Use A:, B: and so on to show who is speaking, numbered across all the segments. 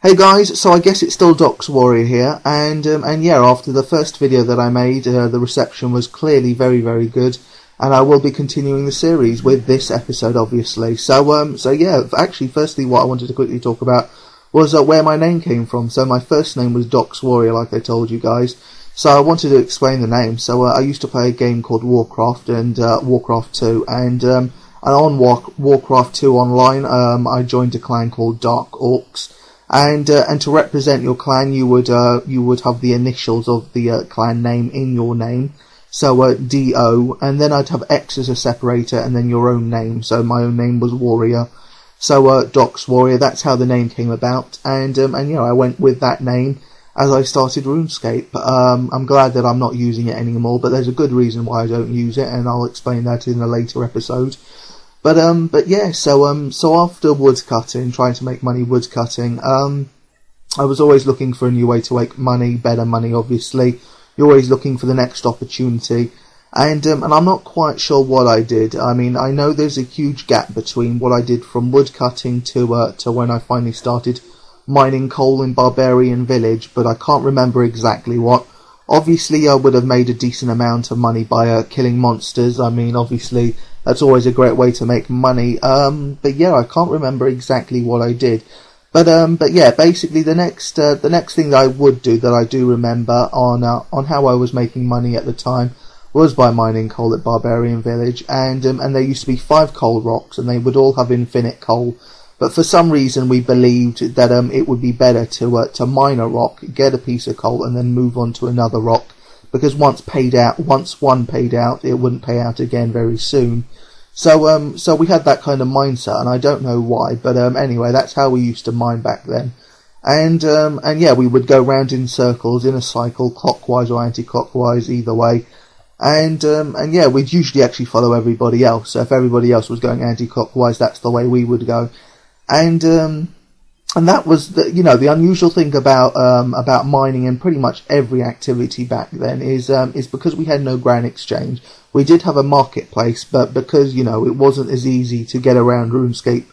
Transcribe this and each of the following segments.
A: Hey guys, so I guess it's still Docs Warrior here, and yeah, after the first video that I made, the reception was clearly very, very good, and I will be continuing the series with this episode, obviously. So yeah, actually, firstly, what I wanted to quickly talk about was where my name came from. So my first name was Docs Warrior, like I told you guys. So I wanted to explain the name. So I used to play a game called Warcraft and Warcraft 2, and on Warcraft 2 online, I joined a clan called Dark Orcs. And to represent your clan, you would have the initials of the clan name in your name. So D-O, and then I'd have X as a separator, and then your own name. So my own name was Warrior. So Docs Warrior. That's how the name came about. And yeah, I went with that name as I started RuneScape. I'm glad that I'm not using it anymore, but there's a good reason why I don't use it, and I'll explain that in a later episode. But yeah, so after woodcutting, trying to make money woodcutting, I was always looking for a new way to make money, better money, obviously. You're always looking for the next opportunity, and I'm not quite sure what I did. I mean, I know there's a huge gap between what I did from woodcutting to when I finally started mining coal in Barbarian Village, but I can't remember exactly what. Obviously, I would have made a decent amount of money by killing monsters. I mean, obviously, that's always a great way to make money. But yeah, I can't remember exactly what I did. But yeah, basically, the next thing that I would do that I do remember on how I was making money at the time was by mining coal at Barbarian Village, and there used to be 5 coal rocks, and they would all have infinite coal. But for some reason, we believed that it would be better to mine a rock, get a piece of coal, and then move on to another rock, because once one paid out, it wouldn't pay out again very soon. So we had that kind of mindset, and I don't know why, but anyway, that's how we used to mine back then. And yeah, we would go round in circles in a cycle, clockwise or anti-clockwise, either way. And yeah, we'd usually actually follow everybody else. So if everybody else was going anti-clockwise, that's the way we would go. And that was the unusual thing about mining and pretty much every activity back then is because we had no grand exchange. We did have a marketplace, but because it wasn't as easy to get around RuneScape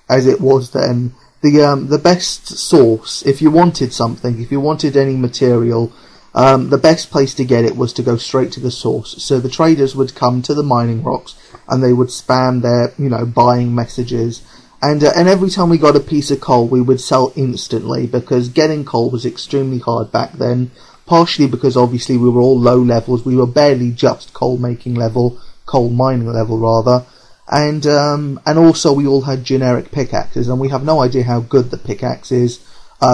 A: as it was then, the best source, if you wanted something, if you wanted any material, the best place to get it was to go straight to the source. So the traders would come to the mining rocks and they would spam their buying messages. And every time we got a piece of coal, we would sell instantly, because getting coal was extremely hard back then, partially because obviously we were all low levels. We were barely just coal mining level rather. And also we all had generic pickaxes, and we have no idea how good the pickaxe is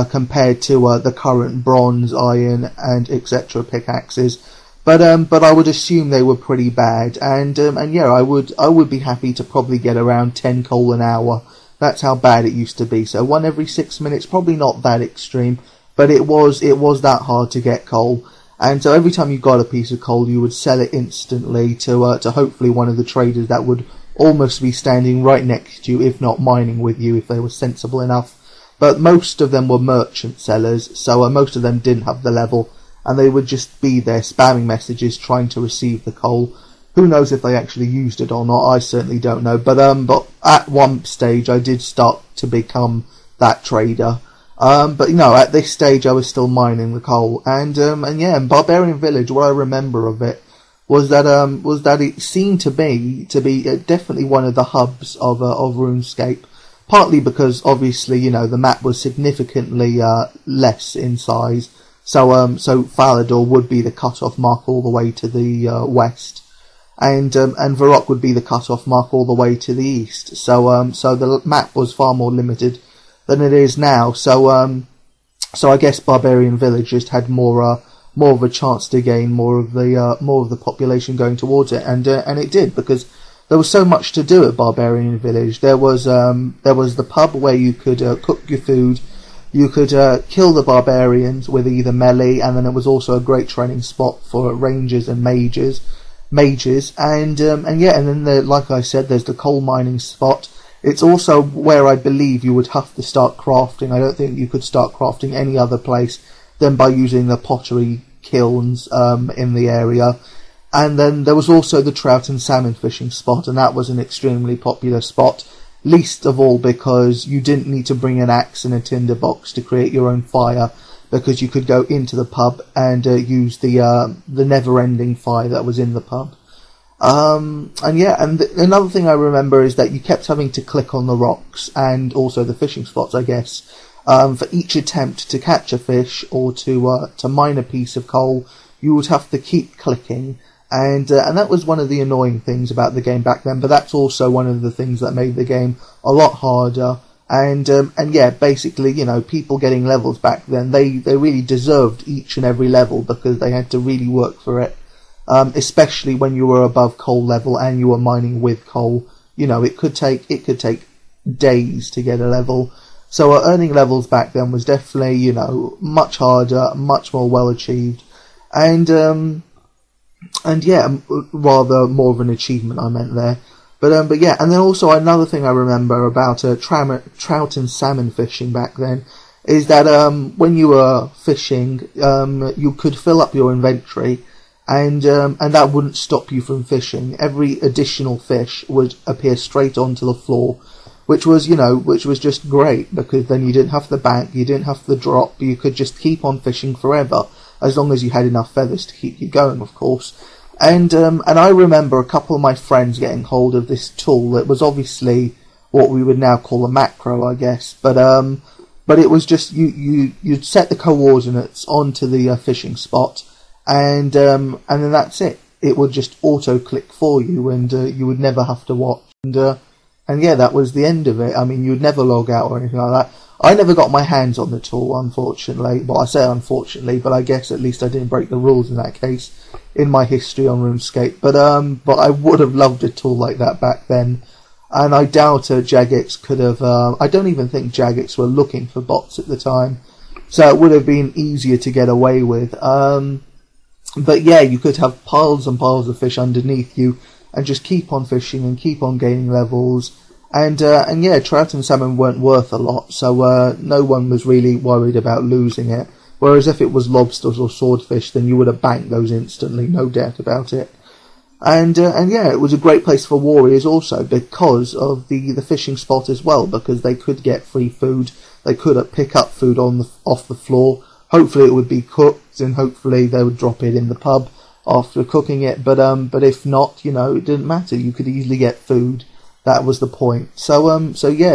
A: compared to the current bronze, iron, and etc. pickaxes. But I would assume they were pretty bad, and yeah, I would be happy to probably get around 10 coal an hour. That's how bad it used to be. So 1 every 6 minutes, probably not that extreme, but it was that hard to get coal. And so every time you got a piece of coal, you would sell it instantly to hopefully one of the traders that would almost be standing right next to you, if not mining with you, if they were sensible enough. But most of them were merchant sellers, so most of them didn't have the level, and they would just be there spamming messages trying to receive the coal. Who knows if they actually used it or not? I certainly don't know. But at one stage I did start to become that trader. But at this stage I was still mining the coal. And yeah, in Barbarian Village, what I remember of it was that it seemed to be definitely one of the hubs of RuneScape. Partly because obviously the map was significantly less in size. So Falador would be the cut-off mark all the way to the west, and Varrock would be the cut-off mark all the way to the east. So the map was far more limited than it is now. So I guess Barbarian Village just had more of a chance to gain more of the population going towards it, and it did, because there was so much to do at Barbarian Village. There was the pub where you could cook your food. You could kill the barbarians with either melee, and then it was also a great training spot for rangers and mages, and then like I said, there's the coal mining spot. It's also where I believe you would have to start crafting. I don't think you could start crafting any other place than by using the pottery kilns in the area. And then there was also the trout and salmon fishing spot, and that was an extremely popular spot. least of all because you didn't need to bring an axe and a tinderbox to create your own fire, because you could go into the pub and use the never-ending fire that was in the pub. Another thing I remember is that you kept having to click on the rocks and also the fishing spots, I guess, for each attempt to catch a fish or to mine a piece of coal. You would have to keep clicking, and that was one of the annoying things about the game back then. But that's also one of the things that made the game a lot harder. And basically, people getting levels back then, they really deserved each and every level because they had to really work for it. Especially when you were above coal level and you were mining with coal. It could take days to get a level. So earning levels back then was definitely, much harder, much more well achieved, and rather more of an achievement I meant there. But and then also another thing I remember about trout and salmon fishing back then is that when you were fishing, you could fill up your inventory. And that wouldn't stop you from fishing. Every additional fish would appear straight onto the floor, which was just great, because then you didn't have the bank, you didn't have the drop, you could just keep on fishing forever, as long as you had enough feathers to keep you going, of course. And I remember a couple of my friends getting hold of this tool. It was obviously what we would now call a macro, I guess, but it was just you'd set the coordinates onto the fishing spot. And then that's it. It would just auto-click for you, and you would never have to watch. And that was the end of it. I mean, you would never log out or anything like that. I never got my hands on the tool, unfortunately. Well, I say unfortunately, but I guess at least I didn't break the rules in that case in my history on RuneScape. But I would have loved a tool like that back then. And I doubt Jagex could have... I don't even think Jagex were looking for bots at the time. So it would have been easier to get away with. But yeah, you could have piles and piles of fish underneath you and just keep on fishing and keep on gaining levels. And trout and salmon weren't worth a lot, so no one was really worried about losing it. Whereas if it was lobsters or swordfish, then you would have banked those instantly, no doubt about it. And it was a great place for warriors also because of the fishing spot as well, because they could get free food, they could pick up food off the floor. Hopefully it would be cooked, and hopefully they would drop it in the pub after cooking it. But if not, it didn't matter. You could easily get food. That was the point. So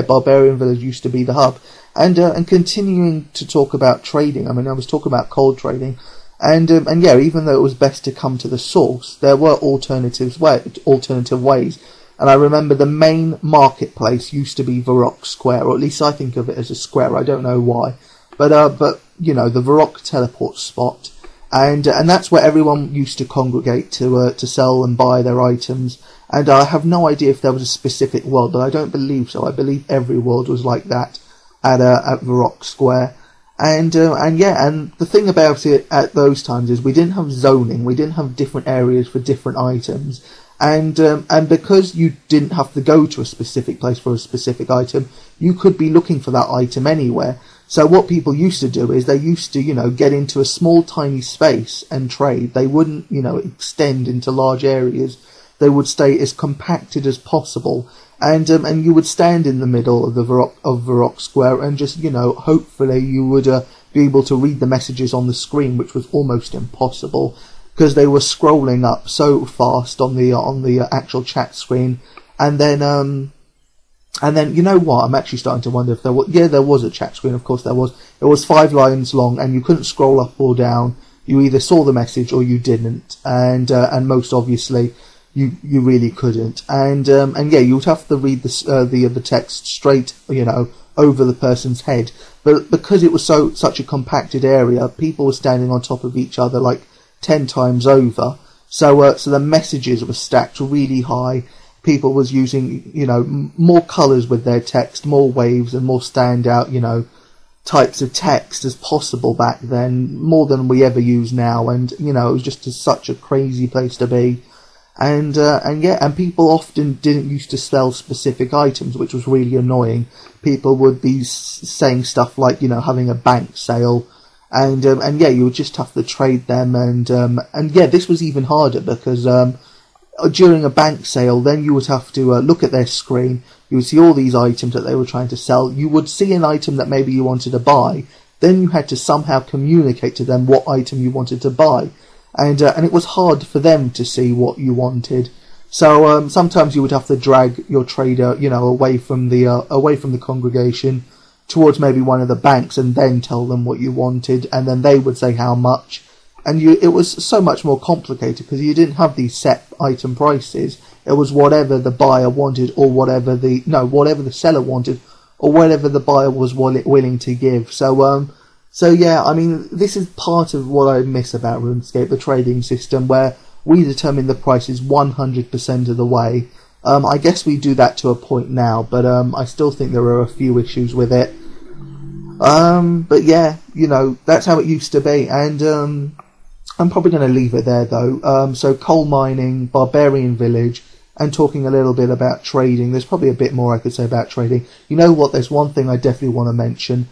A: Barbarian Village used to be the hub. And continuing to talk about trading. I mean, I was talking about cold trading, and even though it was best to come to the source, there were alternative ways. And I remember the main marketplace used to be Varrock Square, or at least I think of it as a square. I don't know why. But the Varrock teleport spot, and that's where everyone used to congregate to sell and buy their items. And I have no idea if there was a specific world, but I don't believe so. I believe every world was like that at Varrock Square. And the thing about it at those times is we didn't have zoning, we didn't have different areas for different items. And because you didn't have to go to a specific place for a specific item, you could be looking for that item anywhere. So what people used to do is they used to, get into a small tiny space and trade. They wouldn't, extend into large areas. They would stay as compacted as possible. And you would stand in the middle of Varrock Square and just, hopefully you would be able to read the messages on the screen, which was almost impossible, because they were scrolling up so fast on the actual chat screen. And then you know what? I'm actually starting to wonder if there was a chat screen. Of course there was. It was 5 lines long, and you couldn't scroll up or down. You either saw the message or you didn't. And most obviously, you really couldn't. And you would have to read the text straight, over the person's head. But because it was such a compacted area, people were standing on top of each other like 10 times over. So the messages were stacked really high. People was using, more colours with their text, more waves and more standout, types of text as possible back then, more than we ever use now. And, it was just such a crazy place to be. And people often didn't used to sell specific items, which was really annoying. People would be saying stuff like, having a bank sale. And you would just have to trade them. And this was even harder because, during a bank sale, then you would have to look at their screen. You would see all these items that they were trying to sell. You would see an item that maybe you wanted to buy. Then you had to somehow communicate to them what item you wanted to buy. And it was hard for them to see what you wanted. So sometimes you would have to drag your trader, away from the congregation towards maybe one of the banks, and then tell them what you wanted, and then they would say how much. And it was so much more complicated because you didn't have these set item prices. It was whatever the buyer wanted, or whatever the seller wanted, or whatever the buyer was willing to give. So yeah, I mean, this is part of what I miss about RuneScape, the trading system, where we determine the prices 100% of the way. I guess we do that to a point now, but I still think there are a few issues with it. But yeah, that's how it used to be, and I'm probably going to leave it there though. So coal mining, Barbarian village, and talking a little bit about trading. There's probably a bit more I could say about trading. You know what, there's one thing I definitely want to mention.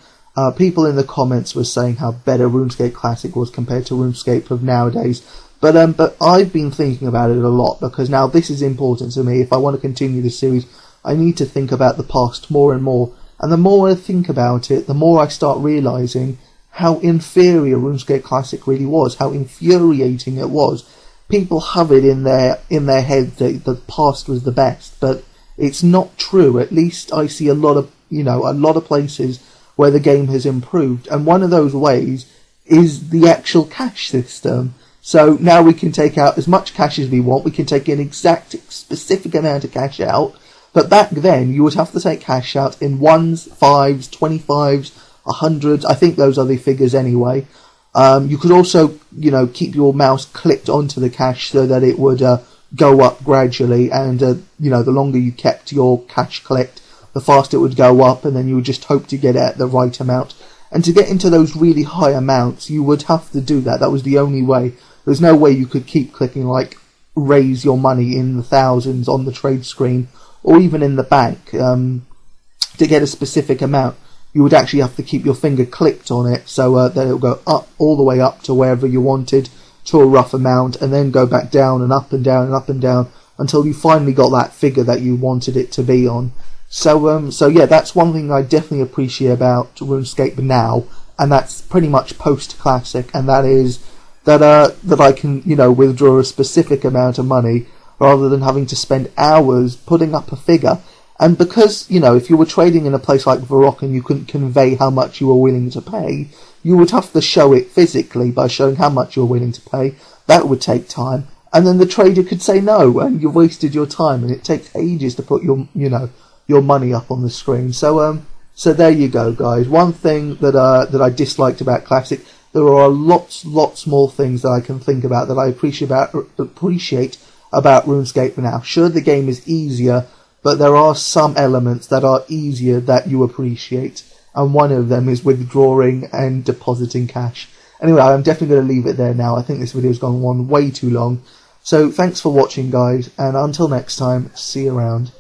A: People in the comments were saying how better RuneScape Classic was compared to RuneScape of nowadays. But I've been thinking about it a lot, because now this is important to me. If I want to continue the series, I need to think about the past more and more. And the more I think about it, the more I start realising how inferior RuneScape Classic really was, how infuriating it was. People have it in their head that the past was the best, but it's not true. At least I see a lot of places where the game has improved, and one of those ways is the actual cash system. So now we can take out as much cash as we want. We can take an exact, specific amount of cash out. But back then, you would have to take cash out in 1s, 5s, 25s, 100s. I think those are the figures anyway. You could also, keep your mouse clicked onto the cash so that it would go up gradually. And, the longer you kept your cash clicked, the faster it would go up. And then you would just hope to get it at the right amount. And to get into those really high amounts, you would have to do that. That was the only way. There's no way you could keep clicking, raise your money in the thousands on the trade screen, or even in the bank, to get a specific amount. You would actually have to keep your finger clicked on it, so that it would go up, all the way up to wherever you wanted, to a rough amount, and then go back down and up and down and up and down, until you finally got that figure that you wanted it to be on. So yeah, that's one thing I definitely appreciate about RuneScape now, and that's pretty much post-classic, and that is that I can, withdraw a specific amount of money rather than having to spend hours putting up a figure. And because, if you were trading in a place like Varrock and you couldn't convey how much you were willing to pay, you would have to show it physically by showing how much you're willing to pay. That would take time. And then the trader could say no, and you've wasted your time, and it takes ages to put your money up on the screen. So there you go, guys. One thing that I disliked about Classic. There are lots more things that I can think about that I appreciate about RuneScape now. Sure, the game is easier, but there are some elements that are easier that you appreciate, and one of them is withdrawing and depositing cash. Anyway, I'm definitely going to leave it there now. I think this video has gone on way too long. So thanks for watching, guys, and until next time, see you around.